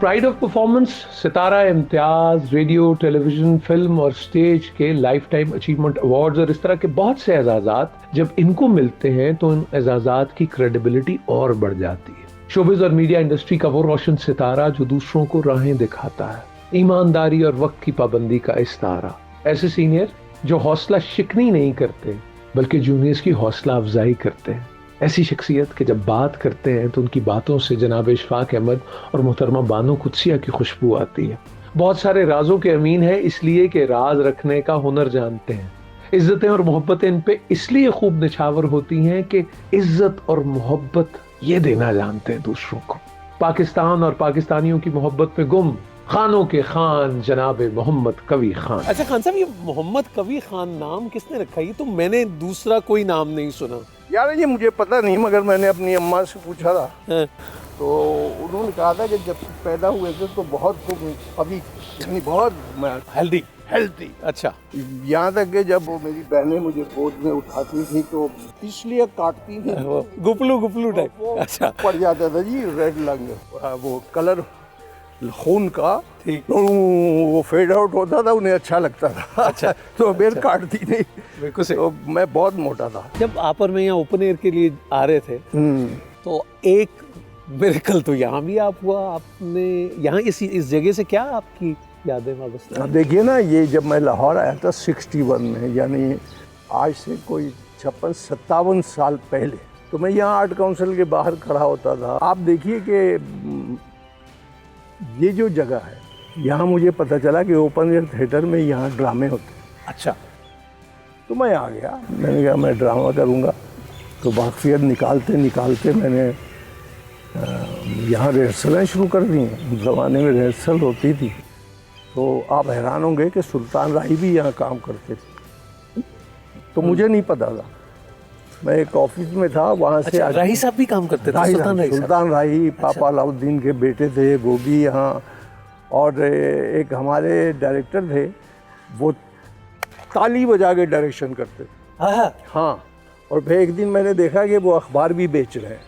Pride of performance Sitara Imtiaz, radio, television, film और stage के life time achievement awards और इस तरह के बहुत से एजाजात जब इनको मिलते हैं तो इन एजाजात की क्रेडिबिलिटी और बढ़ जाती है। शोबिज और मीडिया इंडस्ट्री का वो रोशन सितारा जो दूसरों को राहें दिखाता है, ईमानदारी और वक्त की पाबंदी का इस्तारा। ऐसे सीनियर जो हौसला शिकनी नहीं करते बल्कि जूनियर्स की हौसला अफजाई करते हैं। ऐसी शख्सियत के जब बात करते हैं तो उनकी बातों से जनाब इशफाक अहमद और मोहतरमा बानो कुदसिया की खुशबू आती है। बहुत सारे राजों के अमीन है इसलिए कि राज रखने का हुनर जानते हैं। इज्जतें और मोहब्बतें इन पे इसलिए खूब निछावर होती हैं कि इज्जत और मोहब्बत ये देना जानते हैं दूसरों को। पाकिस्तान और पाकिस्तानियों की मोहब्बत में गुम खानों के खान जनाब मोहम्मद कवी खान। अच्छा खान साहब, ये मोहम्मद कवी खान नाम किसने रखा? ये तो मैंने दूसरा कोई नाम नहीं सुना यार। ये मुझे पता नहीं, मगर मैंने अपनी अम्मा से पूछा था है। तो उन्होंने कहा था कि जब पैदा हुए थे तो बहुत अभी यानी बहुत हेल्थी। अच्छा, यहाँ तक कि जब वो मेरी बहनें मुझे गोद में उठाती थी तो इसलिए काटती थी, गुपलू टाइप। अच्छा, पड़ जाता था जी रेड लंग, वो कलर खून का, ठीक। तो वो फेड आउट होता था, उन्हें अच्छा लगता था। अच्छा, तो मेरे काटती नहीं, बिल्कुल सही। तो मैं बहुत मोटा था। जब आप और मैं यहाँ ओपन एयर के लिए आ रहे थे तो एक मिरेकल तो यहाँ भी आप हुआ। आपने यहाँ इस जगह से क्या आपकी यादें वाबस्ता हैं? देखिए ना, ये जब मैं लाहौर आया था 61 में, यानी आज से कोई 56-57 साल पहले, तो मैं यहाँ आर्ट काउंसिल के बाहर खड़ा होता था। आप देखिए कि ये जो जगह है, यहाँ मुझे पता चला कि ओपन एयर थिएटर में यहाँ ड्रामे होते हैं। अच्छा, तो मैं आ गया, मैंने कहा मैं ड्रामा करूँगा। तो वाकफियत निकालते मैंने यहाँ रिहर्सलें शुरू कर दी। उस ज़माने में रिहर्सल होती थी, तो आप हैरान होंगे कि सुल्तान राही भी यहाँ काम करते थे। तो मुझे नहीं पता था, मैं एक ऑफिस में था, वहाँ से अच्छा, राही साहब भी काम करते थे? सुल्तान राही पापा अलाउद्दीन के बेटे थे, वो भी यहाँ। और एक हमारे डायरेक्टर थे, वो ताली बजा के डायरेक्शन करते थे। हाँ, और फिर एक दिन मैंने देखा कि वो अखबार भी बेच रहे हैं,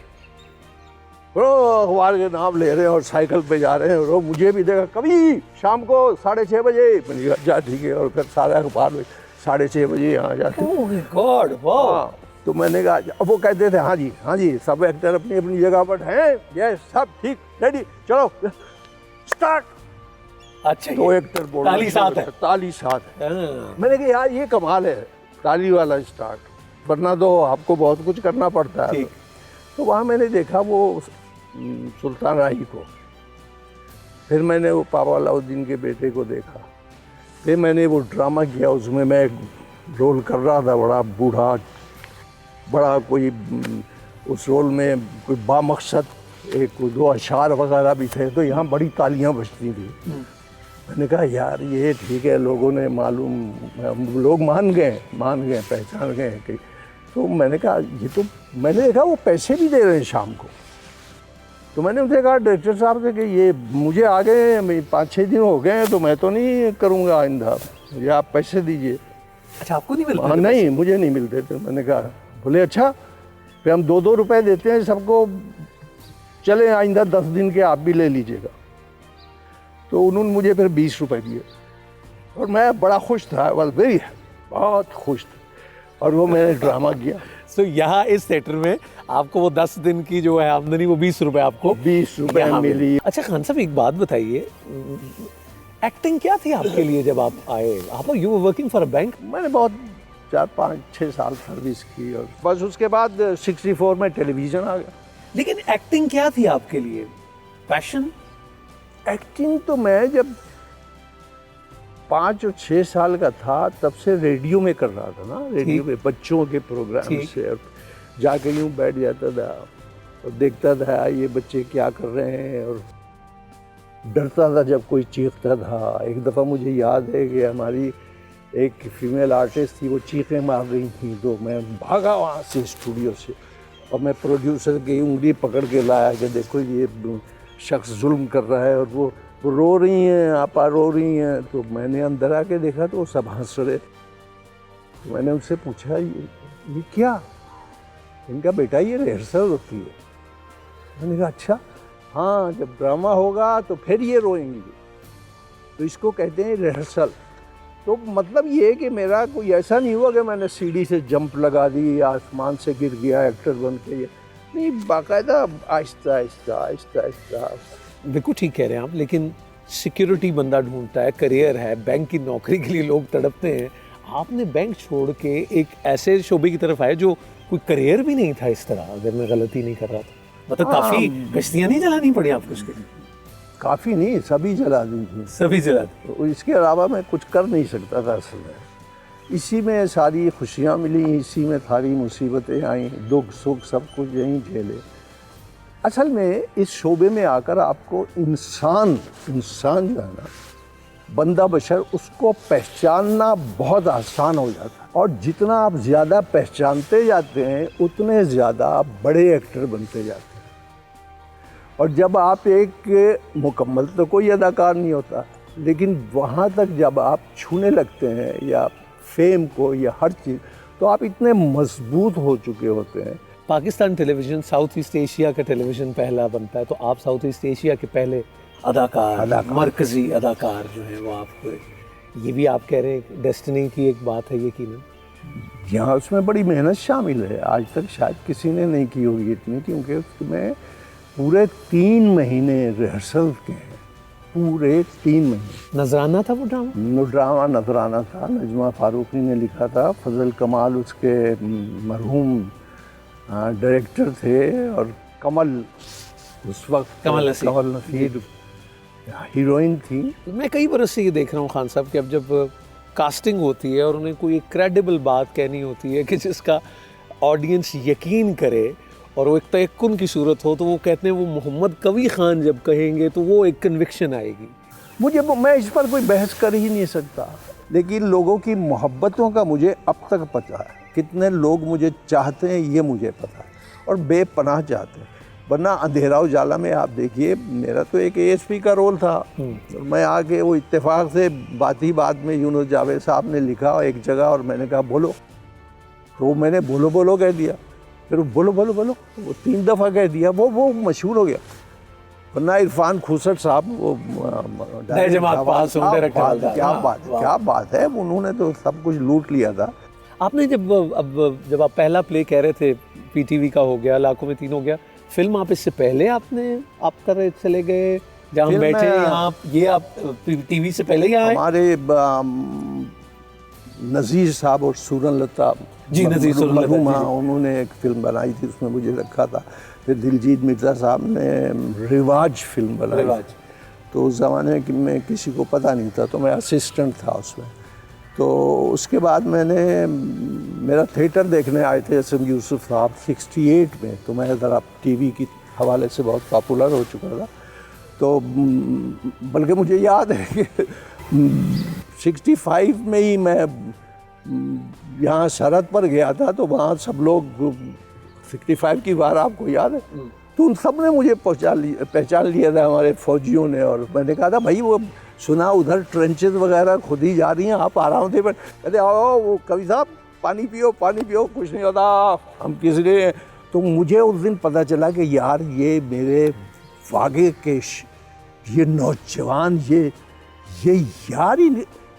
वो अखबार के नाम ले रहे हैं और साइकिल पे जा रहे हैं। और मुझे भी देखा, कभी शाम को 6:30 बजे, मैंने कहा जा ठीक है। और फिर सारा अखबार 6:30 बजे यहाँ जाते। ओह गॉड, वाह। तो मैंने कहा, अब वो कहते थे हाँ जी सब एक्टर अपनी अपनी जगह पर हैं, ये सब ठीक, रेडी, चलो स्टार्ट। अच्छा, तो एक्टर बोल ताली साथ है। मैंने कहा यार ये कमाल है, ताली वाला स्टार्ट, वरना तो आपको बहुत कुछ करना पड़ता है। तो वहाँ मैंने देखा वो सुल्तान राही को, फिर मैंने वो पापा अलाउद्दीन के बेटे को देखा, फिर मैंने वो ड्रामा किया, उसमें मैं रोल कर रहा था, बड़ा बूढ़ा, बड़ा कोई उस रोल में कोई बामकसद, एक दो अशार वगैरह भी थे। तो यहाँ बड़ी तालियां बजती थी। मैंने कहा यार ये ठीक है, लोगों ने लोग मान गए, पहचान गए कि। तो मैंने कहा ये तो, मैंने देखा वो पैसे भी दे रहे हैं शाम को। तो मैंने उनसे कहा डायरेक्टर साहब से कि ये मुझे आ गए 5-6 दिन हो गए हैं, तो मैं तो नहीं करूँगा आइंदा, मुझे आप पैसे दीजिए। अच्छा, आपको नहीं मिलते? नहीं, मुझे नहीं मिलते थे। मैंने कहा, बोले अच्छा, फिर हम 2-2 रुपए देते हैं सबको, चले आइंदा 10 दिन के आप भी ले लीजिएगा। तो उन्होंने मुझे फिर 20 रुपए दिए और मैं बड़ा खुश था, बहुत खुश था। और वो मैंने ड्रामा किया। तो यहाँ इस थिएटर में आपको वो 10 दिन की जो है आमदनी, वो 20 रुपए आपको 20 रुपए मिली। अच्छा खान साहब, एक बात बताइए, एक्टिंग क्या थी आपके लिए जब आप आए? आप you were working for a bank? मैंने बहुत 4-5-6 साल सर्विस की और बस उसके बाद 64 में टेलीविज़न आ गया। लेकिन एक्टिंग क्या थी आपके लिए? पैशन? एक्टिंग तो मैं जब 5 और 6 साल का था तब से रेडियो में कर रहा था ना, रेडियो में बच्चों के प्रोग्राम से, और जाके यूँ बैठ जाता था और देखता था ये बच्चे क्या कर रहे हैं, और डरता था जब कोई चीखता था। एक दफ़ा मुझे याद है कि हमारी एक फीमेल आर्टिस्ट थी, वो चीखें मार रही थी, तो मैं भागा वहाँ से स्टूडियो से, और मैं प्रोड्यूसर की उंगली पकड़ के लाया कि देखो ये शख्स जुल्म कर रहा है, और वो रो रही हैं, आपा रो रही हैं। तो मैंने अंदर आके देखा तो वो सब हंस रहे। तो मैंने उनसे पूछा ये क्या? इनका बेटा ये रिहर्सल होती है। मैंने कहा अच्छा, हाँ जब ड्रामा होगा तो फिर ये रोएंगे, तो इसको कहते हैं रिहर्सल। तो मतलब ये है कि मेरा कोई ऐसा नहीं हुआ कि मैंने सीढ़ी से जंप लगा दी, आसमान से गिर गया एक्टर बन के, ये नहीं, बाकायदा आहिस्ता आहिस्ता आहिस्ता आहिस्ता। बिल्कुल ठीक कह रहे हैं आप, लेकिन सिक्योरिटी बंदा ढूंढता है, करियर है, बैंक की नौकरी के लिए लोग तड़पते हैं। आपने बैंक छोड़ के एक ऐसे शोबे की तरफ आए जो कोई करियर भी नहीं था इस तरह, अगर मैं गलती नहीं कर रहा था। मतलब काफी कश्तियां नहीं जलानी पड़ी आपको उसके लिए? काफ़ी नहीं, सभी जला दी थी। सभी जला दी। तो इसके अलावा मैं कुछ कर नहीं सकता था असल में। इसी में सारी खुशियाँ मिली, इसी में सारी मुसीबतें आई, दुख सुख सब कुछ यहीं झेले। असल में इस शोबे में आकर आपको इंसान जो है ना, बंदा बशर, उसको पहचानना बहुत आसान हो जाता है। और जितना आप ज़्यादा पहचानते जाते हैं उतने ज़्यादा आप बड़े एक्टर बनते जाते हैं। और जब आप एक मुकम्मल तो कोई अदाकार नहीं होता, लेकिन वहाँ तक जब आप छूने लगते हैं या फेम को या हर चीज़, तो आप इतने मजबूत हो चुके होते हैं। Pakistan television south east Asia का टेलीविज़न पहला बनता है, तो आप साउथ ईस्ट एशिया के पहले अदाकार मरकज़ी अदाकार जो है वो आपको, ये भी आप कह रहे हैं डेस्टिनी की एक बात है यकीनन। यहाँ उसमें बड़ी मेहनत शामिल है, आज तक शायद किसी ने नहीं की होगी इतनी, क्योंकि उसमें पूरे 3 महीने रिहर्सल के हैं, पूरे 3 महीने। नजराना था वो ड्रामा? नजराना था, नजमा फारूकी ने लिखा था, फजल कमाल उसके मरहूम डायरेक्टर थे, और कमल उस वक्त कमल नसीर हीरोइन थी। मैं कई बरस से ये देख रहा हूँ खान साहब कि अब जब कास्टिंग होती है और उन्हें कोई एक क्रेडिबल बात कहनी होती है कि जिसका ऑडियंस यकीन करे और वो एक तयक्कुन की सूरत हो, तो वो कहते हैं वो मोहम्मद कवी खान जब कहेंगे तो वो एक कन्विक्शन आएगी। मैं इस पर कोई बहस कर ही नहीं सकता, लेकिन लोगों की मोहब्बतों का मुझे अब तक पता है, कितने लोग मुझे चाहते हैं ये मुझे पता है, और बेपनाह चाहते हैं। वरना अंधेरा उजाला में आप देखिए, मेरा तो एक ASP का रोल था, तो मैं आके वो इत्तेफाक से बात में यूनुस जावेद साहब ने लिखा एक जगह, और मैंने कहा बोलो, तो मैंने बोलो बोलो कह दिया, फिर बोलो बोलो बोलो वो 3 दफ़ा कह दिया, वो मशहूर हो गया। वरना इरफान खुसट साहब वो क्या बात है, उन्होंने तो सब कुछ लूट लिया था। आपने जब आप पहला प्ले कह रहे थे, PTV का हो गया, लाखों में 3 हो गया, फिल्म आप इससे पहले आप कर चले गए जहाँ हम बैठे हैं, आप TV से पहले ही आए? हमारे नज़ीर साहब और सूरन लता जी, नज़ीर उन्होंने एक फिल्म बनाई थी, उसमें मुझे रखा था। फिर दिलजीत मिर्ज़ा साहब ने रिवाज फिल्म बनाई, तो उस ज़माने में किसी को पता नहीं था, तो मैं असिस्टेंट था उसमें। तो उसके बाद मेरा थिएटर देखने आए थे SM यूसुफ साहब 68 में, तो मैं ज़रा TV की हवाले से बहुत पॉपुलर हो चुका था। तो बल्कि मुझे याद है कि 65 में ही मैं यहाँ सरहद पर गया था, तो वहाँ सब लोग 65 की बार आपको याद है, तो उन सब ने मुझे पहचान लिया था, हमारे फौजियों ने। और मैंने कहा था भाई वो सुना उधर ट्रेंचेस वगैरह खुदी जा रही हैं, आप आराम से, कहते आओ वो कवि साहब पानी पियो, कुछ नहीं होता, हम किस लिए। तो मुझे उस दिन पता चला कि यार ये मेरे वागे के ये नौजवान, ये यार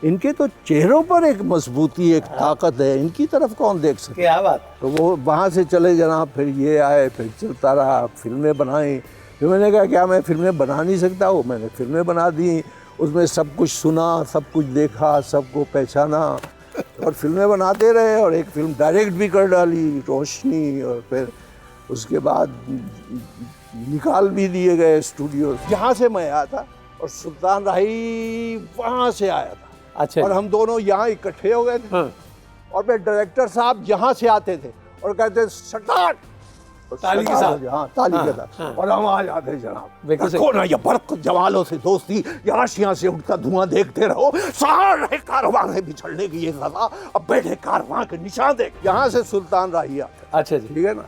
इनके तो चेहरों पर एक मजबूती, एक ताकत है, इनकी तरफ कौन देख सके। क्या बात। तो वो वहाँ से चले जनाब, फिर ये आए, फिर चलता रहा, फिल्में बनाई। फिर मैंने कहा क्या मैं फिल्में बना नहीं सकता हूँ, मैंने फिल्में बना दी, उसमें सब कुछ सुना, सब कुछ देखा, सबको पहचाना, और फिल्में बनाते रहे, और एक फिल्म डायरेक्ट भी कर डाली, रोशनी, और फिर उसके बाद निकाल भी दिए गए स्टूडियो। यहाँ से मैं आया था और सुल्तान राही वहाँ से आया था। अच्छा। और हम दोनों यहाँ इकट्ठे हो गए थे। हाँ। और फिर डायरेक्टर साहब यहाँ से आते थे और कहते स्टार्ट, ताली के साथ। हाँ, ताली के साथ। और हम आ जाते जनाब, रखो ना ये बर्क जवालों से दोस्ती, यहाँ से उठता धुआं देखते रहो, सारे कारवां है बिछड़ने की ये सजा, अब बैठे कारवां के निशान देख। यहाँ से सुल्तान राही आता। अच्छा जी, ठीक है ना।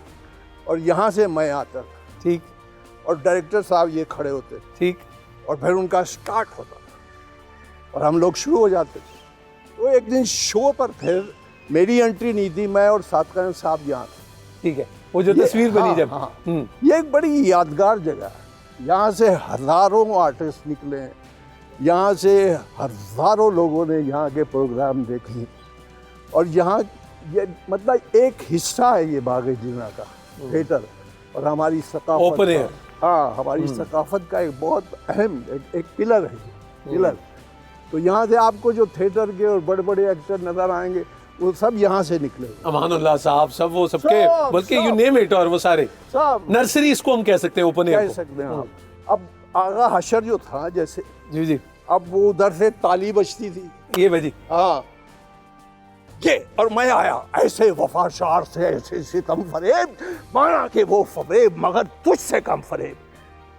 और यहाँ से मैं आता, ठीक, और डायरेक्टर साहब ये खड़े होते, ठीक, और फिर उनका स्टार्ट होता और हम लोग शुरू हो जाते। तो एक दिन शो पर फिर मेरी एंट्री नहीं थी, मैं और सातकन साहब यहाँ थे। ठीक है, वो जो तस्वीर बनी जब। हाँ, ये एक बड़ी यादगार जगह है। यहाँ से हज़ारों आर्टिस्ट निकले हैं, यहाँ से हज़ारों लोगों ने यहाँ के प्रोग्राम देखे और यहाँ ये मतलब एक हिस्सा है ये बाग़ जीना का थिएटर और हमारी सकाफत ओपन एयर। हाँ, हमारी सकाफत का एक बहुत अहम एक पिलर है, पिलर। तो यहाँ से आपको जो थिएटर के और बड़े बड़े एक्टर नज़र आएंगे वो सब यहाँ से निकले, अमानुल्लाह साहब, सब वो सबके, सब, बल्कि सब। यू नेम इट, और वो सारे सब नर्सरी इसको हम कह सकते हैं, ओपन कह एयर को। सकते हैं आप। अब आगा हशर जो था जैसे, जी जी, अब वो उधर से ताली बजती थी, ये भाई हाँ ये, और मैं आया ऐसे वफाशार से, ऐसे सितम फरेब, माना कि वो फरेब मगर तुझसे कम फरेब,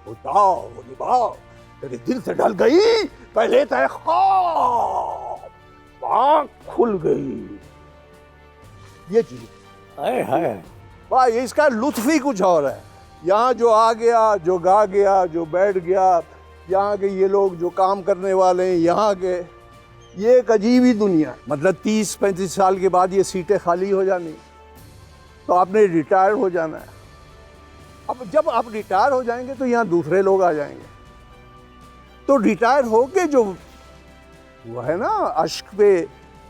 वो दाव वो निभाव तेरे दिल से ढल गई, पहले तय ख्वाब आँख खुल गई। ये चीज हाय हाय, भाई इसका लुत्फ ही कुछ और है। यहाँ जो आ गया, जो गा गया, जो बैठ गया, यहाँ के ये लोग जो काम करने वाले हैं यहाँ के, ये एक अजीब ही दुनिया है। मतलब 30-35 साल के बाद ये सीटें खाली हो जानी, तो आपने रिटायर हो जाना है। अब जब आप रिटायर हो जाएंगे तो यहाँ दूसरे लोग आ जाएंगे, तो रिटायर होके जो वो है ना अश्क पे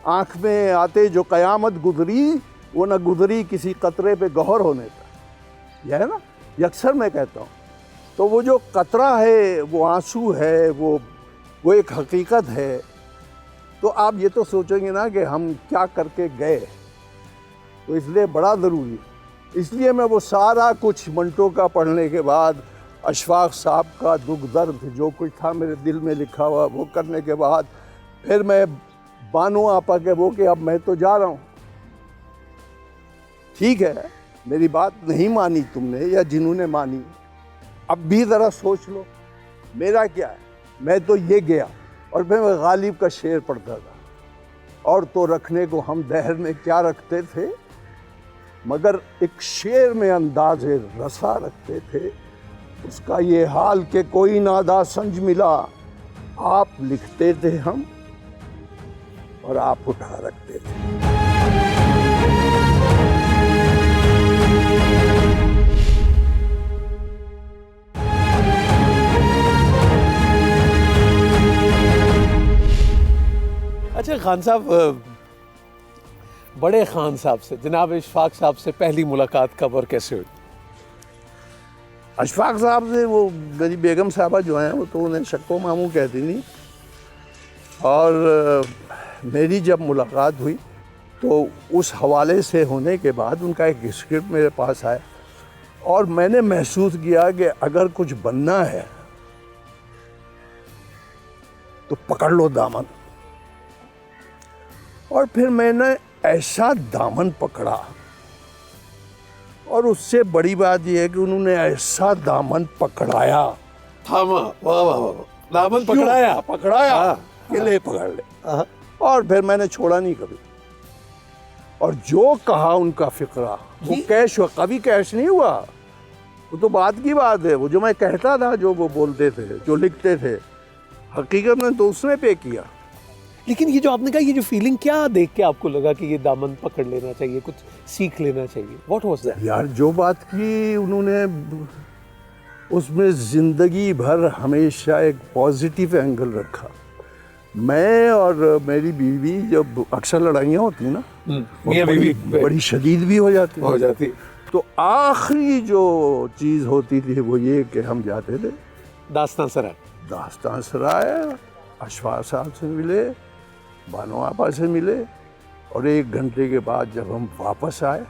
आँख में आते जो क़यामत गुजरी, वो न गुजरी किसी कतरे पे गौहर होने का, यह है ना, ये अक्सर मैं कहता हूँ। तो वो जो कतरा है, वो आंसू है, वो एक हकीकत है। तो आप ये तो सोचेंगे ना कि हम क्या करके गए, तो इसलिए बड़ा ज़रूरी, इसलिए मैं वो सारा कुछ मंटो का पढ़ने के बाद, अशफाक साहब का दुख दर्द जो कुछ था मेरे दिल में लिखा हुआ, वो करने के बाद फिर मैं बानो आपा के वो कि अब मैं तो जा रहा हूँ। ठीक है, मेरी बात नहीं मानी तुमने या जिन्होंने मानी, अब भी ज़रा सोच लो मेरा क्या है। मैं तो ये गया और फिर मैं गालिब का शेर पढ़ता था, और तो रखने को हम दहर में क्या रखते थे, मगर एक शेर में अंदाज़े रसा रखते थे। उसका ये हाल के कोई नादा संज मिला, आप लिखते थे हम और आप उठा रखते थे। अच्छा खान साहब, बड़े खान साहब से, जनाब इशफाक साहब से पहली मुलाकात कब और कैसे हुई? अशफाक साहब से वो मेरी बेगम साहबा जो हैं वो तो उन्हें शक्को मामू कहती नहीं, और मेरी जब मुलाकात हुई तो उस हवाले से होने के बाद उनका एक स्क्रिप्ट मेरे पास आया और मैंने महसूस किया कि अगर कुछ बनना है तो पकड़ लो दामन। और फिर मैंने ऐसा दामन पकड़ा, और उससे बड़ी बात यह है कि उन्होंने ऐसा दामन पकड़ाया, थामा, वाह वाह वाह, दामन पकड़ाया, पकड़ाया कि ले पकड़ ले, और फिर मैंने छोड़ा नहीं कभी। और जो कहा उनका फिक्रा, वो कैश हुआ, कभी कैश नहीं हुआ, वो तो बात की बात है। वो जो मैं कहता था, जो वो बोलते थे, जो लिखते थे, हकीकत में तो उसने पे किया। लेकिन ये जो आपने कहा, ये जो फीलिंग, क्या देख के आपको लगा कि ये दामन पकड़ लेना चाहिए, कुछ सीख लेना चाहिए? What was that? यार जो बात की उन्होंने, उसमें ज़िंदगी भर हमेशा एक पॉजिटिव एंगल रखा। मैं और मेरी बीवी जब अक्सर लड़ाइयाँ होती ना, मियां बीवी बड़ी शदीद भी हो जाती, तो आखिरी जो चीज़ होती थी वो ये कि हम जाते थे दास्तान सराय, दास्तान सराय, अशफाक साहब से मिले, बानो आपा से मिले, और 1 घंटे के बाद जब हम वापस आए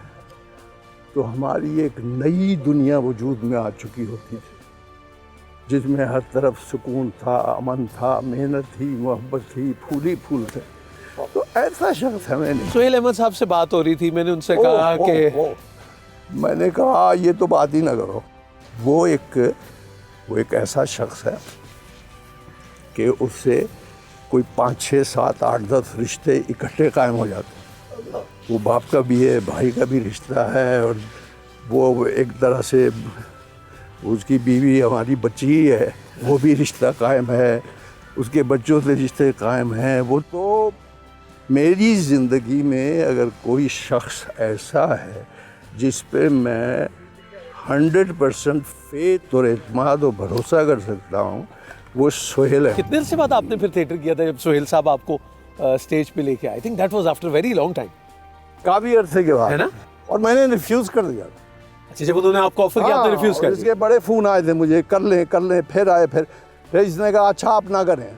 तो हमारी एक नई दुनिया वजूद में आ चुकी होती थी, जिसमें हर तरफ सुकून था, अमन था, मेहनत थी, मोहब्बत थी, फूल ही फूल थे। तो ऐसा शख्स है। मैंने सुहेल अहमद साहब से बात हो रही थी, मैंने उनसे कहा कि मैंने कहा ये तो बात ही ना करो, वो एक ऐसा शख्स है कि उससे कोई 5, 6, 7, 8, 10 रिश्ते इकट्ठे कायम हो जाते हैं। वो बाप का भी है, भाई का भी रिश्ता है, और वो एक तरह से उसकी बीवी हमारी बच्ची ही है, वो भी रिश्ता कायम है, उसके बच्चों से रिश्ते कायम हैं। वो तो मेरी ज़िंदगी में अगर कोई शख्स ऐसा है जिस पे मैं 100% फेथ और एतमाद और भरोसा कर सकता हूँ, वो सोहेल है। कितने से बाद आपने फिर थिएटर किया था जब सोहेल साहब आपको स्टेज पे लेके आए? I think that was after very long time, काफ़ी अरसे के बाद, है ना? और मैंने रिफ्यूज़ कर दिया। अच्छा, जब उन्होंने आपको ऑफर किया आपने रिफ्यूज कर दिया? इसके बड़े फ़ोन आए थे मुझे, कर लें, फिर आए, फिर इसने कहा अच्छा आप ना करें,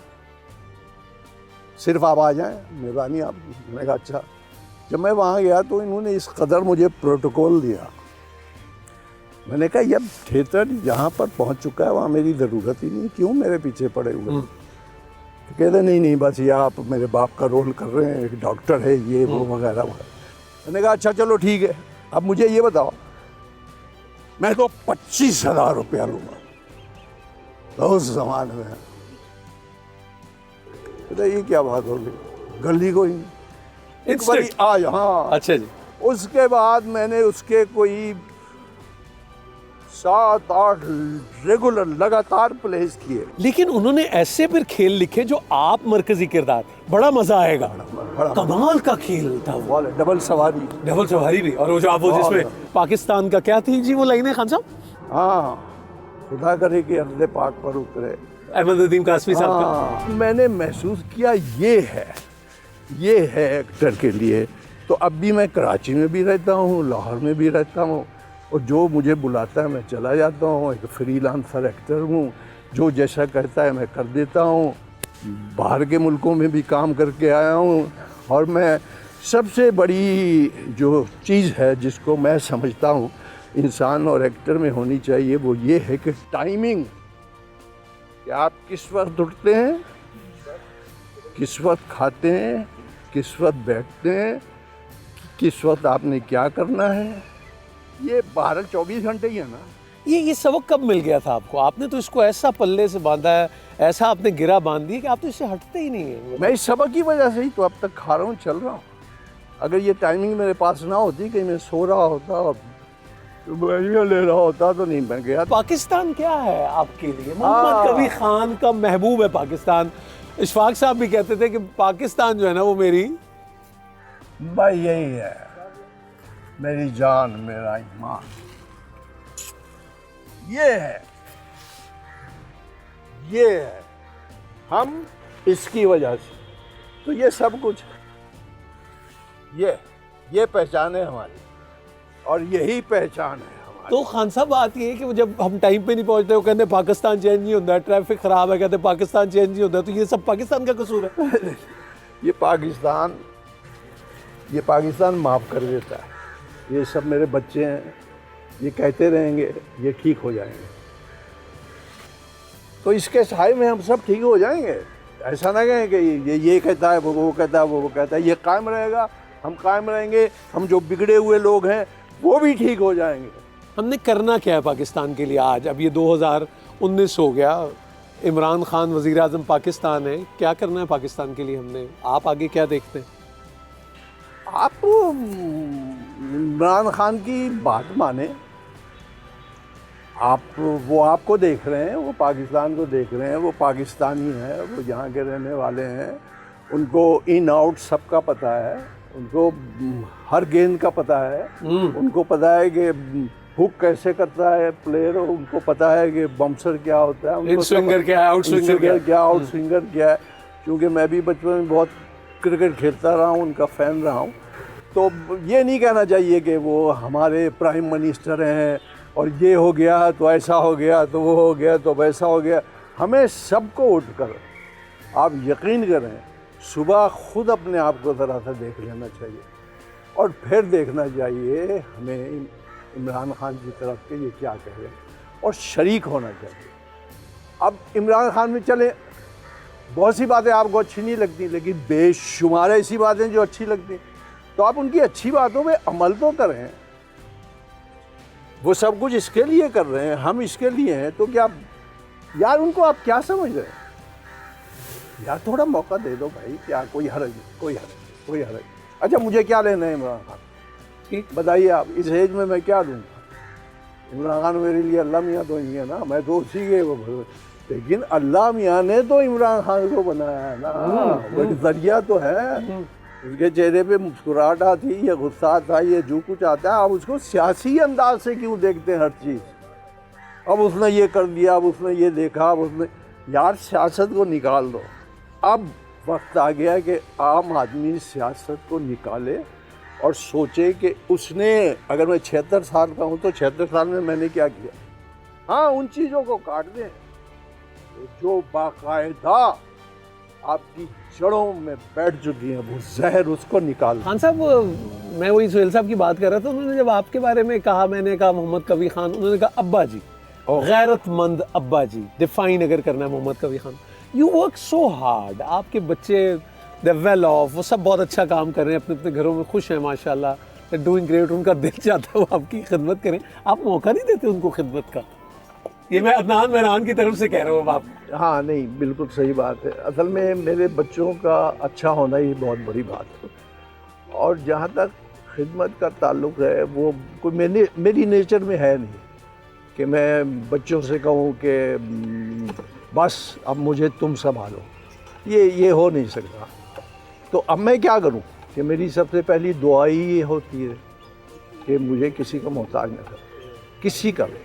सिर्फ आप आ जाएं, मेहरबानी आप। मैंने कहा अच्छा। जब मैं वहाँ गया तो इन्होंने इस कदर मुझे प्रोटोकॉल दिया। मैंने कहा यार थिएटर जहाँ पर पहुँच चुका है वहाँ मेरी ज़रूरत ही नहीं, क्यों मेरे पीछे पड़े हुए? तो कहते नहीं बस ये आप मेरे बाप का रोल कर रहे हैं, एक डॉक्टर है ये वो वगैरह वगैरह। मैंने कहा अच्छा चलो ठीक है, अब मुझे ये बताओ, मैं तो 25,000 रुपया लूँगा तो उस ज़माने में। तो ये क्या बात होगी, गली को ही एक बारी आज। हाँ अच्छा जी। उसके बाद मैंने उसके कोई 7-8 रेगुलर लगातार प्लेस किए। लेकिन उन्होंने ऐसे फिर खेल लिखे जो आप मरकजी किरदार, बड़ा मजा आएगा, कमाल का खेल था वो। डबल सवारी भी, और वो जो आप वो जिसमें पाकिस्तान का क्या थी जी वो लाइनें खान साहब? हाँ, खुदा करे कि अर्ज़ पाक पर उतरे, अहमद नदीम कासमी साहब का। मैंने महसूस किया ये है एक्टर के लिए। तो अब भी मैं कराची में भी रहता हूँ, लाहौर में भी रहता हूँ, और जो मुझे बुलाता है मैं चला जाता हूँ। एक फ्रीलांसर एक्टर हूँ, जो जैसा कहता है मैं कर देता हूँ। बाहर के मुल्कों में भी काम करके आया हूँ। और मैं सबसे बड़ी जो चीज़ है जिसको मैं समझता हूँ इंसान और एक्टर में होनी चाहिए, वो ये है कि टाइमिंग, कि आप किस वक्त उठते हैं, किस वक्त खाते हैं, किस वक्त बैठते हैं, किस वक्त आपने क्या करना है। ये 12-24 घंटे ही है ना। ये सबक कब मिल गया था आपको? आपने तो इसको ऐसा पल्ले से बांधा है, ऐसा आपने गिरा बांध दिया कि आप तो इससे हटते ही नहीं है। मैं इस सबक की वजह से ही तो अब तक खा रहा हूँ, चल रहा हूँ। अगर ये टाइमिंग मेरे पास ना होती, कहीं मैं सो रहा होता और ले रहा होता तो नहीं बन गया। पाकिस्तान क्या है आपके लिए? मोहम्मद कबीर खान का महबूब है पाकिस्तान। इशफाक साहब भी कहते थे कि पाकिस्तान जो है ना वो मेरी भाई यही है, मेरी जान मेरा ईमान, ये है हम इसकी वजह से। तो ये सब कुछ ये पहचान है हमारी, और यही पहचान है हमारी। तो खान साहब बात ये है कि जब हम टाइम पे नहीं पहुंचते, वो कहते पाकिस्तान चेंज नहीं होता, ट्रैफिक खराब है, कहते पाकिस्तान चेंज नहीं होता, तो ये सब पाकिस्तान का कसूर है? ये पाकिस्तान माफ़ कर देता है। ये सब मेरे बच्चे हैं, ये कहते रहेंगे ये ठीक हो जाएंगे, तो इसके साए में हम सब ठीक हो जाएंगे। ऐसा ना कहें कि ये कहता है, वो कहता है, वो कहता है। ये कायम रहेगा, हम कायम रहेंगे, हम जो बिगड़े हुए लोग हैं वो भी ठीक हो जाएंगे। हमने करना क्या है पाकिस्तान के लिए आज? अब ये 2019 हो गया, इमरान खान वज़ीर आज़म पाकिस्तान है, क्या करना है पाकिस्तान के लिए हमने? आप आगे क्या देखते हैं? आप इमरान खान की बात माने, वो आपको देख रहे हैं, वो पाकिस्तान को देख रहे हैं, वो पाकिस्तानी हैं, वो यहाँ के रहने वाले हैं, उनको इन आउट सबका पता है, उनको हर गेंद का पता है, उनको पता है कि हुक कैसे करता है प्लेयर, उनको पता है कि बम्सर क्या होता है, इन स्विंगर क्या है, आउट स्विंगर क्या, आउट स्विंगर क्या है। क्योंकि मैं भी बचपन में बहुत क्रिकेट खेलता रहा हूँ, उनका फ़ैन रहा हूँ। तो ये नहीं कहना चाहिए कि वो हमारे प्राइम मिनिस्टर हैं और ये हो गया तो ऐसा हो गया, तो वो हो गया तो वैसा हो गया। हमें सबको उठकर, आप यकीन करें, सुबह खुद अपने आप को ज़रा सा देख लेना चाहिए, और फिर देखना चाहिए हमें इमरान खान की तरफ के ये क्या कह रहे हैं, और शरीक होना चाहिए। अब इमरान खान में चले, बहुत सी बातें आपको अच्छी नहीं लगती, लेकिन बेशुमार ऐसी बातें जो अच्छी लगती, तो आप उनकी अच्छी बातों पे अमल तो करें। वो सब कुछ इसके लिए कर रहे हैं, हम इसके लिए हैं, तो क्या यार उनको आप क्या समझ रहे हैं? यार थोड़ा मौका दे दो भाई, क्या कोई हर्ज, कोई हर्ज। अच्छा मुझे क्या लेना है इमरान खान, ठीक बताइए आप, इस एज में मैं क्या दूँगा? इमरान खान मेरे लिए अल्लाह मियाँ तो ही है ना, मैं तो उसी के वो, लेकिन अल्लाह मियाँ ने तो इमरान खान को बनाया है ना, वो एक जरिया तो है। उसके चेहरे पे मुस्कुराहट आती या गुस्सा आता या जो कुछ आता है, आप उसको सियासी अंदाज से क्यों देखते हैं हर चीज़। अब उसने ये कर दिया, अब उसने ये देखा, अब उसने, यार सियासत को निकाल दो। अब वक्त आ गया कि आम आदमी सियासत को निकाले और सोचे कि उसने, अगर मैं 76 साल का हूँ तो 76 साल में मैंने क्या किया। हाँ, उन चीज़ों को काट दें जो बाकायदा आपकी जड़ों में बैठ चुकी हैं, वो जहर उसको निकाल। खान साहब, मैं वही सुहेल साहब की बात कर रहा था, उन्होंने जब आपके बारे में कहा, मैंने कहा मोहम्मद कबीर खान, उन्होंने कहा अब्बा जी, गैरतमंद अब्बा जी, डिफाइन अगर करना है Mohammad Kabir Khan. You work so hard, आपके बच्चे दे वेल ऑफ, वो सब बहुत अच्छा काम कर रहे हैं, अपने अपने घरों में खुश हैं माशाल्लाह, दे डूइंग ग्रेट, उनका दिल चाहता है वो आपकी खिदमत करें, आप मौका नहीं देते उनको खिदमत का। ये मैं अदनान मेहरान की तरफ से कह रहा हूँ आप। हाँ, नहीं, बिल्कुल सही बात है। असल में मेरे बच्चों का अच्छा होना ही बहुत बड़ी बात है, और जहाँ तक खिदमत का ताल्लुक़ है, वो कोई मेरी नेचर में है नहीं कि मैं बच्चों से कहूँ कि बस अब मुझे तुम संभालो, ये हो नहीं सकता। तो अब मैं क्या करूँ कि मेरी सबसे पहली दुआ ही ये होती है कि मुझे किसी का मोहताज न कर, किसी का भी।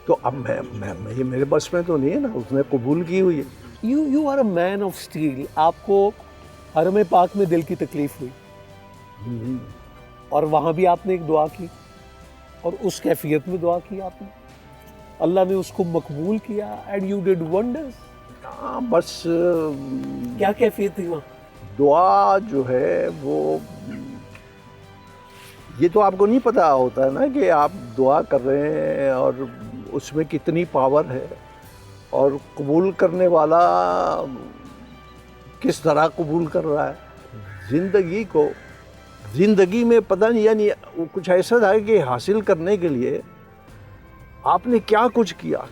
तो अब मैं ये मेरे बस में तो नहीं है ना, उसने कबूल की हुई है। You are a man of steel. आपको हरम पाक में दिल की तकलीफ हुई और वहाँ भी आपने एक दुआ की, और उस कैफियत में दुआ की आपने, अल्लाह ने उसको मकबूल किया, एंड यू डिड वंडर्स। हाँ, बस क्या कैफियत थी वहाँ? दुआ जो है वो, ये तो आपको नहीं पता होता है ना कि आप दुआ कर रहे हैं और उसमें कितनी पावर है, और कबूल करने वाला किस तरह कबूल कर रहा है। ज़िंदगी में पता नहीं, यानी कुछ ऐसा था कि हासिल करने के लिए आपने क्या कुछ किया,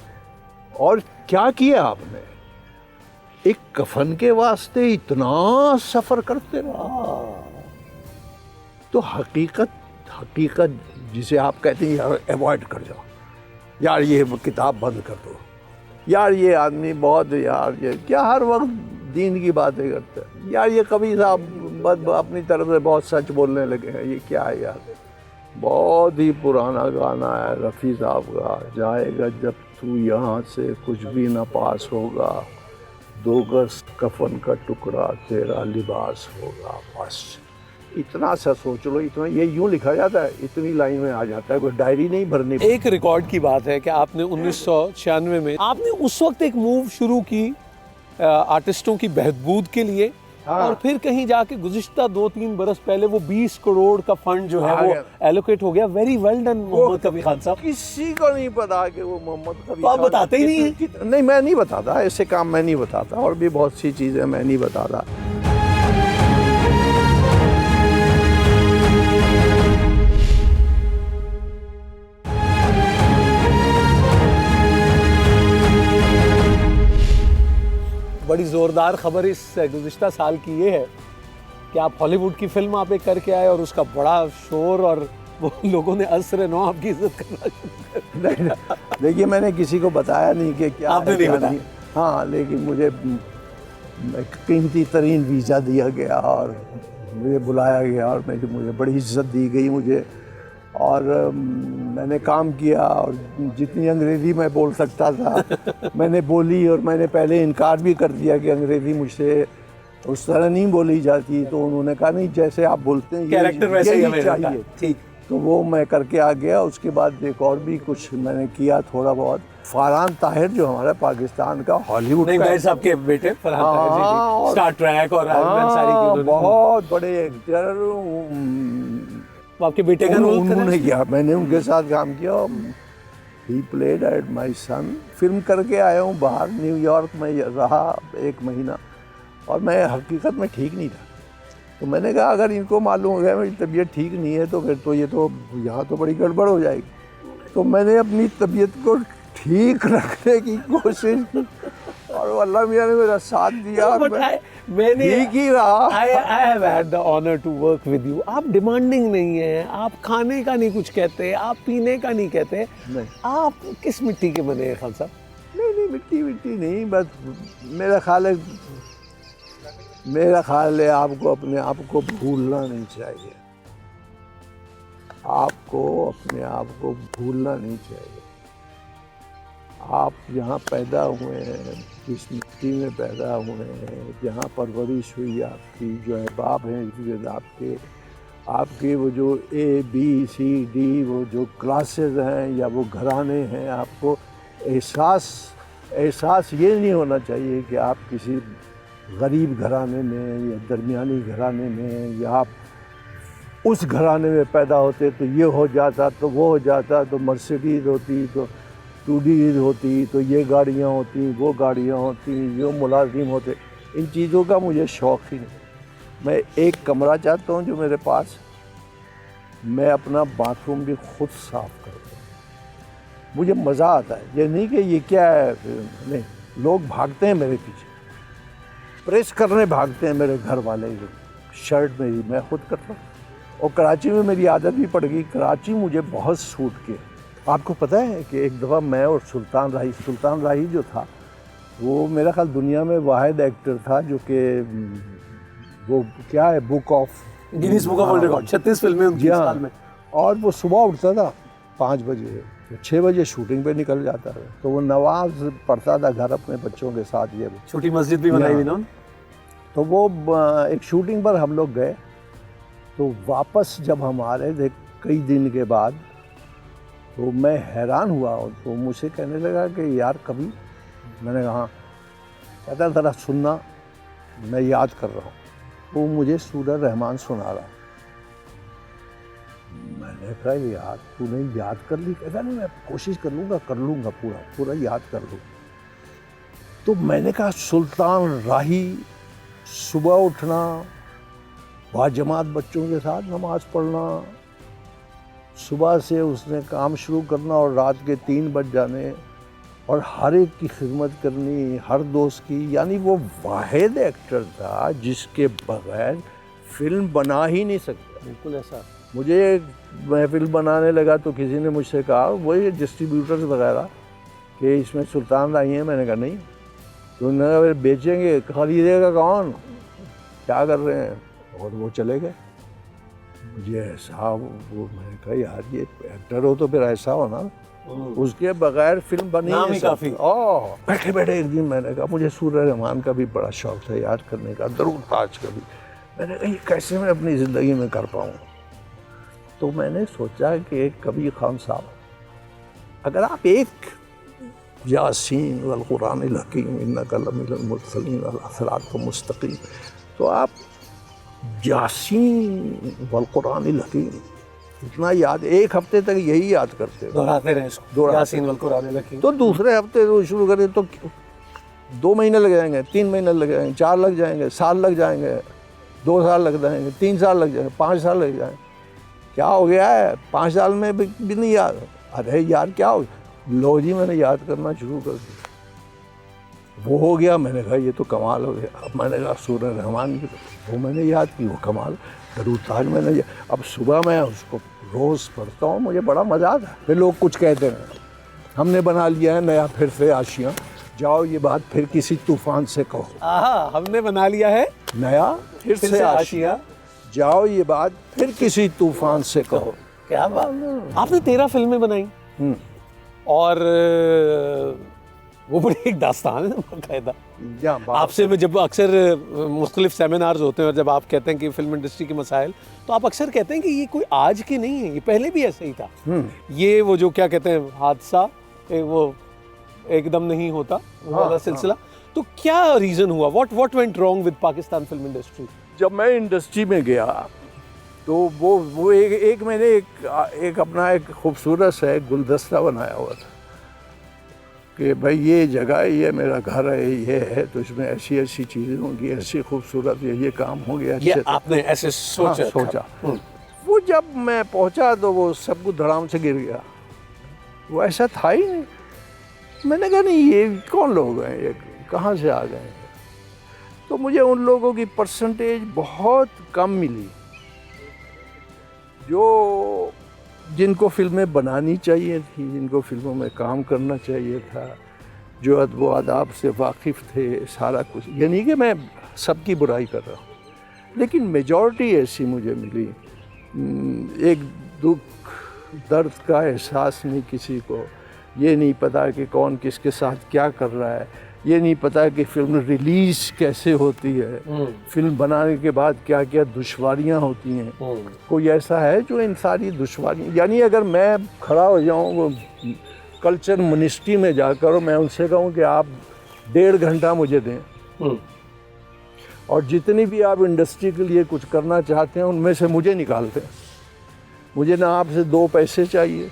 और क्या किया आपने। एक कफन के वास्ते इतना सफ़र करते रहा। तो हकीकत जिसे आप कहते हैं यार अवॉइड कर जाओ, यार ये किताब बंद कर दो, यार ये आदमी बहुत, यार ये क्या हर वक्त दीन की बातें करता है, यार ये कभी साहब अपनी तरफ से बहुत सच बोलने लगे हैं, ये क्या है यार। बहुत ही पुराना गाना है रफ़ी साहब का, जाएगा जब तू यहाँ से कुछ भी ना पास होगा, 2 गज कफन का टुकड़ा तेरा लिबास होगा। बस इतना सा सोच लो, इतना, ये यूँ लिखा जाता है, इतनी लाइन में आ जाता है, कोई डायरी नहीं भरनी। एक रिकॉर्ड की बात है कि आपने 1996 में आपने उस वक्त एक मूव शुरू की आर्टिस्टों की बहबूद के लिए, हाँ। और फिर कहीं जाके गुज़िश्ता 2-3 बरस पहले वो 20 करोड़ का फंड जो है वो एलोकेट हो गया। Very well done Mohammad Kabir Khan साहब। किसी को नहीं पता कि वो मोहम्मद कबीर तो आप खान बताते ही नहीं हैं? नहीं, मैं नहीं बताता, ऐसे काम मैं नहीं बताता, और भी बहुत सी चीज़ें मैं नहीं बताता। बड़ी ज़ोरदार खबर इस गुज़िश्ता साल की ये है कि आप हॉलीवुड की फिल्म आप एक करके आए, और उसका बड़ा शोर, और वो लोगों ने असर नौ आपकी इज्जत करना शुरू कर दिया। देखिए, मैंने किसी को बताया नहीं कि क्या आपने नहीं बताया? हाँ, लेकिन मुझे कीमती तरीन वीज़ा दिया गया और मुझे बुलाया गया, और मुझे बड़ी इज्जत दी गई मुझे, और मैंने काम किया, और जितनी अंग्रेज़ी मैं बोल सकता था मैंने बोली, और मैंने पहले इनकार भी कर दिया कि अंग्रेज़ी मुझसे उस तरह नहीं बोली जाती। तो उन्होंने कहा नहीं, जैसे आप बोलते हैं कैरेक्टर वैसे ही हमें चाहिए। ठीक। तो वो मैं करके आ गया। उसके बाद एक और भी कुछ मैंने किया थोड़ा बहुत। फरहान ताहिर जो हमारा पाकिस्तान का हॉलीवुड का साहब के बेटे फरहान ताहिर जी, स्टार ट्रैक और सारी बहुत बड़े एक्टर, आपके बेटे का रोल उन्होंने किया, मैंने उनके साथ काम किया। He played at my son. Film करके आया हूँ बाहर, न्यूयॉर्क में रहा 1 महीना, और मैं हकीकत में ठीक नहीं था। तो मैंने कहा अगर इनको मालूम हो गया मेरी तबीयत ठीक नहीं है तो फिर तो ये तो यहाँ तो बड़ी गड़बड़ हो जाएगी। तो मैंने अपनी तबीयत को ठीक रखने की कोशिश की, और अल्लाह मियाँ ने मेरा साथ दिया, और मैंने ठीक ही रहा। I have had the honor to work with you। आप डिमांडिंग नहीं है, आप खाने का नहीं कुछ कहते, आप पीने का नहीं कहते, नहीं। आप किस मिट्टी के बने हैं खान साहब? नहीं, मिट्टी नहीं, बस मेरा ख्याल है मेरा ख्याल है आपको अपने आप को भूलना नहीं चाहिए, आपको अपने आप को भूलना नहीं चाहिए। आप जहाँ पैदा हुए हैं, जिस मिट्टी में पैदा हुए हैं, जहाँ परवरिश हुई आपकी, जो अहबाब हैं इर्द आपके, आपके वो जो ABCD वो जो क्लासेस हैं या वो घराने हैं, आपको एहसास ये नहीं होना चाहिए कि आप किसी गरीब घराने में या दरमियानी घराने में, या आप उस घराने में पैदा होते तो ये हो जाता, तो वो हो जाता, तो मर्सिडीज होती, तो टूडीज होती, तो ये गाड़ियाँ होती, वो गाड़ियाँ होती, जो मुलाजिम होते। इन चीज़ों का मुझे शौक़ ही नहीं। मैं एक कमरा चाहता हूँ जो मेरे पास, मैं अपना बाथरूम भी खुद साफ़ करता हूँ। मुझे मज़ा आता है। ये नहीं कि ये क्या है, नहीं, लोग भागते हैं मेरे पीछे, प्रेस करने भागते हैं मेरे घर वाले, शर्ट मेरी मैं खुद करता हूँ। और कराची में मेरी आदत भी पड़ गई, कराची मुझे बहुत सूट के। आपको पता है कि एक दफ़ा मैं और सुल्तान राही जो था, वो मेरा ख्याल दुनिया में वाहिद एक्टर था जो कि वो क्या है, Guinness book of world record, 36 फिल्में उनकी साल में। और वो सुबह उठता था 5 बजे, 6 बजे शूटिंग पे निकल जाता था। तो वो नवाज पढ़ता था घर अपने बच्चों के साथ। ये छोटी मस्जिद भी बनाई हुई ना। तो वो एक शूटिंग पर हम लोग गए, तो वापस जब हम आ रहे थे कई दिन के बाद, तो मैं हैरान हुआ। तो मुझसे कहने लगा कि यार कभी, मैंने कहा, कहता ज़रा सुनना, मैं याद कर रहा हूँ। वो मुझे सूरह रहमान सुना रहा। मैंने कहा यार तूने याद कर ली? कहता नहीं, मैं कोशिश कर लूँगा पूरा याद कर लूँ। तो मैंने कहा सुल्तान राही, सुबह उठना, बाजमात बच्चों के साथ नमाज़ पढ़ना, सुबह से उसने काम शुरू करना और रात के 3 बज जाने, और हर एक की खिदमत करनी, हर दोस्त की। यानी वो वाहिद एक्टर था जिसके बगैर फिल्म बना ही नहीं सकता। बिल्कुल ऐसा। मैं फिल्म बनाने लगा तो किसी ने मुझसे कहा, वही डिस्ट्रीब्यूटर्स वगैरह, कि इसमें सुल्तान राही है। मैंने कहा नहीं। तो उन्होंने बेचेंगे, खरीदेगा कौन, क्या कर रहे हैं? और वो चले गए। मुझे ऐसा वो, मैंने कहा यार ये एक्टर हो तो फिर ऐसा हो ना, उसके बगैर फिल्म बनी नहीं काफ़ी। बैठे बैठे एक दिन मैंने कहा, मुझे सूरह रहमान का भी बड़ा शौक था याद करने का, दरूद ताज का भी। मैंने कहा ये कैसे मैं अपनी ज़िंदगी में कर पाऊँ। तो मैंने सोचा कि एक कबीर खान साहब, अगर आप एक यासीन वल कुरानिल हकीम इन्नका लमिनल मुरसलीन अला सिरातिल मुस्तकीम, तो आप यासीन वल कुरानिल हकीम इतना याद, एक हफ्ते तक यही याद करते दोहराते रहे इसको, यासीन वल कुरानिल हकीम। तो दूसरे हफ्ते तो शुरू करें तो 2 महीने लग जाएंगे, 3 महीने लग जाएंगे, 4 लग जाएंगे, साल लग जाएंगे, 2 साल लग जाएंगे, 3 साल लग जाएंगे, 5 साल लग जाएंगे। क्या हो गया है 5 साल में भी नहीं याद? अरे यार क्या हो, लो जी मैंने याद करना शुरू कर दिया, वो हो गया। मैंने कहा ये तो कमाल हो गया। अब मैंने कहा सूरह रहमान की, वो मैंने याद की, वो कमाल। दरूद ताज मैंने, अब सुबह मैं उसको रोज़ पढ़ता हूँ, मुझे बड़ा मज़ा आता है। फिर लोग कुछ कहते हैं, हमने बना लिया है नया फिर से आशियाँ, जाओ ये बात फिर किसी तूफान से कहो। हमने बना लिया है नया फिर से आशियाँ, जाओ ये बात फिर किसी तूफान से कहो। क्या बात। आपने 13 फिल्में बनाई, और वो बड़ी एक दास्तान है बाकायदा। आपसे मैं जब अक्सर मुख्तलिफ सेमिनार्स होते हैं और जब आप कहते हैं कि फिल्म इंडस्ट्री के मसाइल, तो आप अक्सर कहते हैं कि ये कोई आज की नहीं है, ये पहले भी ऐसे ही था। ये वो जो क्या कहते हैं हादसा, वो एकदम नहीं होता वाला सिलसिला। तो क्या रीज़न हुआ, what went wrong with Pakistan film industry? जब मैं इंडस्ट्री में गया तो वो एक मैंने एक अपना एक खूबसूरत सा एक गुलदस्ता बनाया हुआ था कि भाई ये जगह है, ये मेरा घर है, ये है, तो इसमें ऐसी ऐसी चीज़ें होंगी, ऐसी खूबसूरत ये काम हो गया। ये आपने ऐसे सोचा? वो जब मैं पहुंचा तो वो सब कुछ धड़ाम से गिर गया। वो ऐसा था ही नहीं। मैंने कहा नहीं ये कौन लोग हैं, ये कहाँ से आ गए हैं। तो मुझे उन लोगों की परसेंटेज बहुत कम मिली जो जिनको फिल्में बनानी चाहिए थी, जिनको फिल्मों में काम करना चाहिए था, जो अदब व आदाब से वाकिफ़ थे, सारा कुछ। यानी कि मैं सबकी बुराई कर रहा हूँ, लेकिन मेजॉरिटी ऐसी मुझे मिली, एक दुख दर्द का एहसास नहीं किसी को, ये नहीं पता कि कौन किसके साथ क्या कर रहा है, ये नहीं पता कि फिल्म रिलीज़ कैसे होती है, फिल्म बनाने के बाद क्या क्या दुश्वारियाँ होती हैं। कोई ऐसा है जो इन सारी दुश्वारियाँ, यानी अगर मैं खड़ा हो जाऊँ कल्चर मिनिस्ट्री में जाकर और मैं उनसे कहूँ कि आप 1.5 घंटा मुझे दें और जितनी भी आप इंडस्ट्री के लिए कुछ करना चाहते हैं उनमें से मुझे निकाल दें, मुझे ना आपसे 2 पैसे चाहिए,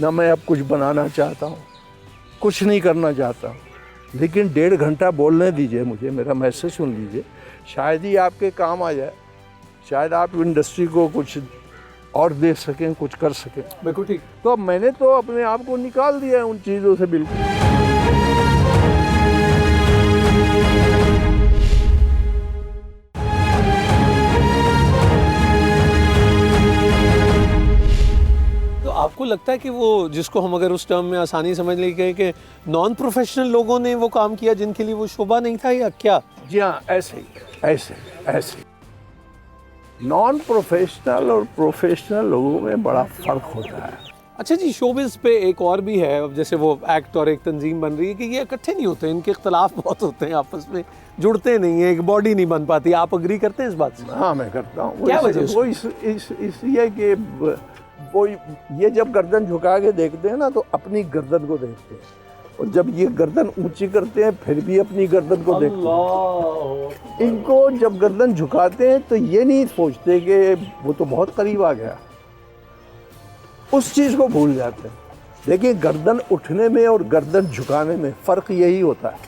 ना मैं अब कुछ बनाना चाहता हूँ, कुछ नहीं करना चाहता हूँ, लेकिन 1.5 घंटा बोलने दीजिए मुझे, मेरा मैसेज सुन लीजिए, शायद ही आपके काम आ जाए, शायद आप इंडस्ट्री को कुछ और दे सकें, कुछ कर सकें। बिल्कुल ठीक। तो अब मैंने तो अपने आप को निकाल दिया है उन चीज़ों से बिल्कुल। तो आपको लगता है कि वो जिसको हम अगर उस टर्म में आसानी समझ लेंगे कि नॉन प्रोफेशनल लोगों ने वो काम किया जिनके लिए वो शोभा नहीं था, या क्या? जी हाँ, ऐसे ही ऐसे नॉन प्रोफेशनल और प्रोफेशनल लोगों में बड़ा फ़र्क होता है। अच्छा जी, शोबिज़ पे एक और भी है, अब जैसे वो एक्ट और एक तंजीम बन रही है कि ये इकट्ठे नहीं होते, इनके इख्तलाफ बहुत होते हैं, आपस में जुड़ते नहीं हैं, एक बॉडी नहीं बन पाती। आप अग्री करते हैं इस बात से? हाँ, मैं करता हूँ। क्या वजह? वो इसलिए कि वो ये जब गर्दन झुका के देखते हैं ना तो अपनी गर्दन को देखते हैं, और जब ये गर्दन ऊंची करते हैं फिर भी अपनी गर्दन को देखते हैं। इनको जब गर्दन झुकाते हैं तो ये नहीं सोचते कि वो तो बहुत करीब आ गया, उस चीज़ को भूल जाते हैं। देखिए, गर्दन उठने में और गर्दन झुकाने में फ़र्क यही होता है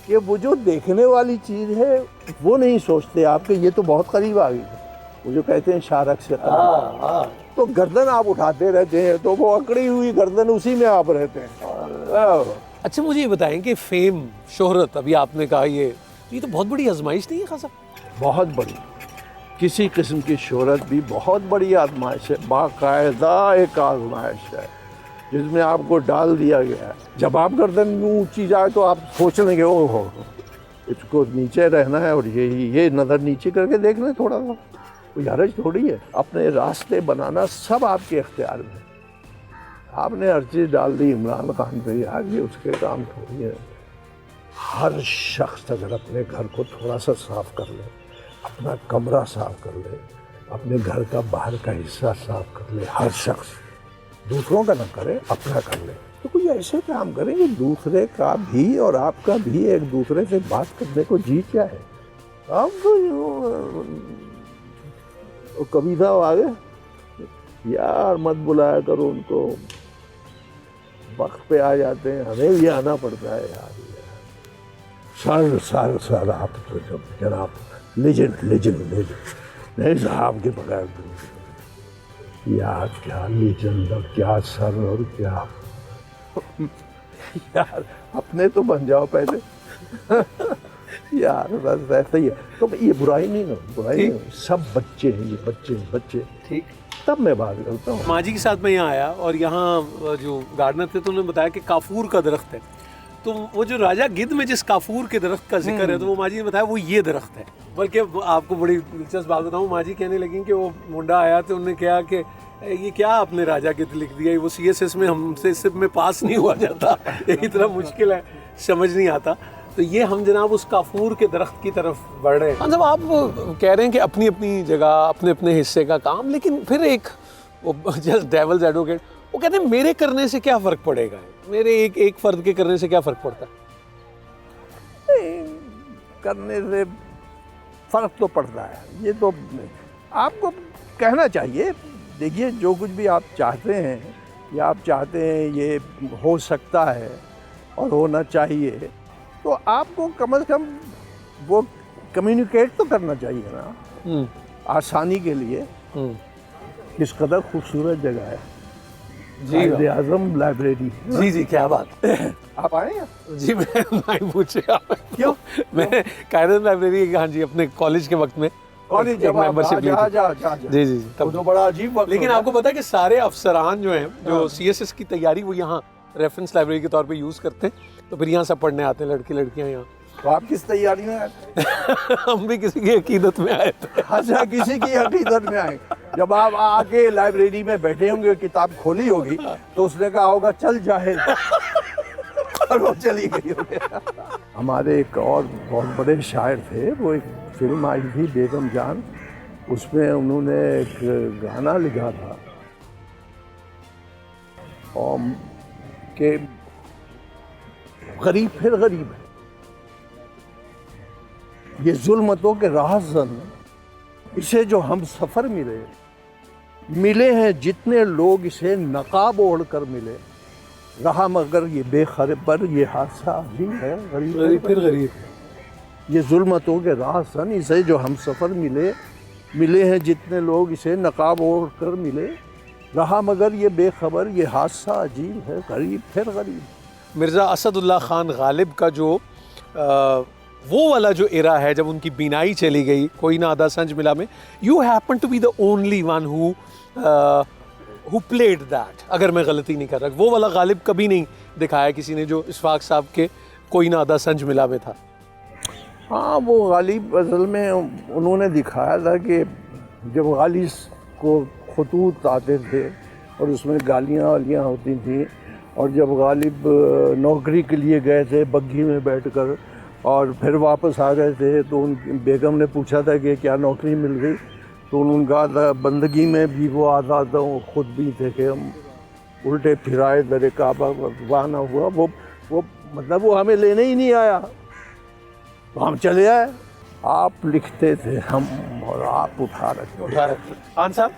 कि वो जो देखने वाली चीज़ है वो नहीं सोचते आपके ये तो बहुत करीब आ गई, वो जो कहते हैं शारक से करीब। तो गर्दन आप उठाते रहते हैं तो वो अकड़ी हुई गर्दन उसी में आप रहते हैं। अच्छा, मुझे ये बताएं कि फेम, शोहरत, अभी आपने कहा ये तो बहुत बड़ी आजमाइश नहीं है खासा? बहुत बड़ी, किसी किस्म की शोहरत भी बहुत बड़ी आजमाइश है, बाकायदा एक आजमाइश है जिसमें आपको डाल दिया गया है। जब आप गर्दन यूँ ऊँची जाए तो आप सोच लेंगे ओ हो इसको नीचे रहना है और ये नज़र नीचे करके देख लें थोड़ा सा, कोई हरज थोड़ी है। अपने रास्ते बनाना सब आपके इख्तियार में। आपने हर चीज़ डाल दी इमरान खान पे, आगे उसके काम थोड़ी है। हर शख्स अगर अपने घर को थोड़ा सा साफ कर ले, अपना कमरा साफ कर ले, अपने घर का बाहर का हिस्सा साफ कर ले, हर शख्स, दूसरों का ना करे, अपना कर ले, तो कोई ऐसे काम करें कि दूसरे का भी और आपका भी एक दूसरे से बात करने को जी क्या है। अब तो कविता आ गए यार, मत बुलाया करो उनको, वक्त पे आ जाते हैं, हमें भी आना पड़ता है यार। सर आप तो जनाब लेजेंड नहीं साहब के बगैर यार, क्या लेजेंड और क्या सर और क्या यार, अपने तो बन जाओ पहले। यार बस ऐसा ही है। तो ये बुराई नहीं ना, बुराई नहीं, सब बच्चे हैं, ये बच्चे ठीक। तब मैं बात करता हूँ। माँ जी के साथ मैं यहाँ आया और यहाँ जो गार्डनर थे तो उन्होंने बताया कि काफूर का दरख्त है, तो वो जो राजा गिद्ध में जिस काफूर के दरख्त का जिक्र है, तो वो माँ जी ने बताया वो ये दरख्त है। बल्कि आपको बड़ी दिलचस्प बात बताऊँ, माँ जी कहने लगी कि वो मुंडा आया तो उन्होंने कहा कि ये क्या आपने राजा गिद्ध लिख दिया, वो CSS में हमसे सिर्फ में पास नहीं हुआ जाता, ये इतना मुश्किल है, समझ नहीं आता। तो ये हम जनाब उस काफूर के दरख्त की तरफ बढ़ रहे हैं। मतलब आप कह रहे हैं कि अपनी अपनी जगह, अपने अपने हिस्से का काम, लेकिन फिर एक जस्ट डेविल्स एडवोकेट, वो कहते हैं मेरे करने से क्या फ़र्क पड़ेगा, मेरे एक फ़र्द के करने से क्या फ़र्क पड़ता है? करने से फ़र्क तो पड़ता है, ये तो आपको कहना चाहिए। देखिए, जो कुछ भी आप चाहते हैं या आप चाहते हैं ये हो सकता है और होना चाहिए, तो आपको कम से कम वो कम्युनिकेट तो करना चाहिए ना, आसानी के लिए। किस कदर खूबसूरत जगह है जी, आज़म लाइब्रेरी। जी, क्या बात। आप आए जी? मैं नहीं पूछे आप क्यों? मैं कायरन लाइब्रेरी, हाँ जी, अपने कॉलेज के वक्त में मेंबरशिप ली थी। जी, तब तो बड़ा अजीब वक्त। लेकिन आपको पता है कि सारे अफसरान जो हैं, जो CSS की तैयारी, वो यहाँ रेफरेंस लाइब्रेरी के तौर पे यूज़ करते हैं, तो फिर यहाँ सब पढ़ने आते हैं, लड़के लड़कियाँ यहाँ। तो आप किस तैयारी में आए थे? हम भी किसी की अकीदत में आए थे। अच्छा, किसी की हकीकत में आए। जब आप आके लाइब्रेरी में बैठे होंगे, किताब खोली होगी, तो उसने कहा होगा चल जाहे और वो चली गई होगी। हमारे एक और बहुत बड़े शायर थे, वो एक फिल्म आई थी बेगम जान, उसमें उन्होंने एक गाना लिखा था और कि गरीब फिर गरीब है, ये जुल्मतों के राहज़न, इसे जो हम सफ़र मिले हैं जितने लोग, इसे नकाब ओढ़ कर मिले, रहा मगर ये बेखबर, ये हादसा अजीब है, गरीब फिर गरीब। ये जुल्मतों के राहज़न, इसे जो हम सफ़र मिले हैं जितने लोग, इसे नकाब ओढ़ कर मिले, रहा मगर ये बेखबर, ये हादसा अजीब है, गरीब फिर गरीब। मिर्ज़ा असदुल्ला खान गालिब का जो वो वाला जो एरा है जब उनकी बीनाई चली गई, कोई ना आधा संज मिला में, you happen to be the only one who played that, अगर मैं गलती नहीं कर रहा। वो वाला गालिब कभी नहीं दिखाया किसी ने जो इशफाक साहब के कोई ना आधा संज मिला में था। हाँ, वो गालिब असल में उन्होंने दिखाया था कि जब गालिब को खतूत आते थे और उसमें गालियाँ वालियाँ होती थी, और जब गालिब नौकरी के लिए गए थे बग्घी में बैठकर और फिर वापस आ गए थे, तो उन बेगम ने पूछा था कि क्या नौकरी मिल गई, तो उन्होंने कहा था बंदगी में भी वो आज़ाद था, वो खुद भी थे कि हम उल्टे फिराए दरे काबा वाह ना हुआ, वो मतलब वो हमें लेने ही नहीं आया, तो हम चले आए। आप लिखते थे हम और आप उठा रखते। खान साहब,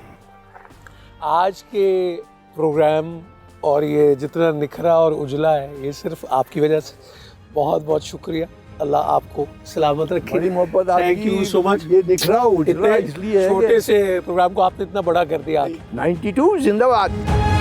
आज के प्रोग्राम और ये जितना निखरा और उजला है, ये सिर्फ आपकी वजह से। बहुत बहुत शुक्रिया, अल्लाह आपको सलामत रखे। बड़ी मोहब्बत, थैंक यू सो मच। ये निखरा उजला इसलिए है छोटे से प्रोग्राम को आपने इतना बड़ा कर दिया। 92 जिंदाबाद।